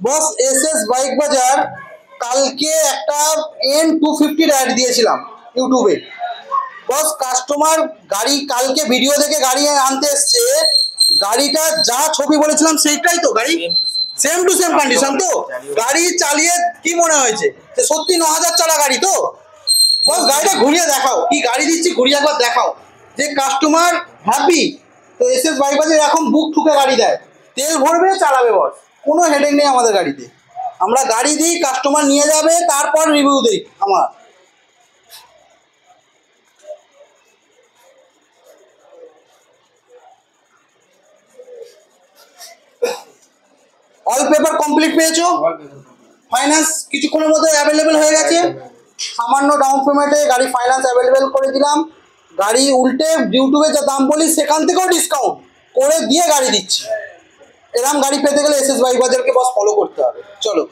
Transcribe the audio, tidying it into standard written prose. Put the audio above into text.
বস SS bike বাজার কালকে একটা N250 অ্যাড দিয়েছিলাম ইউটিউবে। বস কাস্টমার গাড়ি কালকে ভিডিও দেখে গাড়ি আনতে এসছে, গাড়িটা যা ছবি বলেছিলাম সেইটাই তো গাড়ি, সেম টু সেম কন্ডিশন তো। গাড়ি চালিয়ে কি মনে হয়েছে যে সত্যি 9000 চালা গাড়ি তো? বস গাড়িটা ঘুরিয়ে দেখাও, কি গাড়ি দিচ্ছি ঘুরিয়ে একবার দেখাও যে কাস্টমার হ্যাপি। তো এসএস বাইক বাজার এখন বুক ঠুকে গাড়ি দেয়, তেল ভরবে চালাবে বস, কোনো হেডেক নেই আমাদের গাড়িতে। আমরা গাড়ি দিই, কাস্টমার নিয়ে যাবে, তারপর রিভিউ দিই আমার। অল পেপার কমপ্লিট পেয়েছো, ফাইন্যান্স কিছুক্ষণের মধ্যে অ্যাভেলেবেল হয়ে গেছে। সামান্য ডাউন পেমেন্টে গাড়ি ফাইন্যান্স অ্যাভেলেবেল করে দিলাম। গাড়ি উল্টে ইউটিউবে যা দাম বলি সেখান থেকেও ডিসকাউন্ট করে দিয়ে গাড়ি দিচ্ছি। এরকম গাড়ি পেতে গেলে এসএস বাইক বাজারকে বস ফলো করতে হবে। চলো।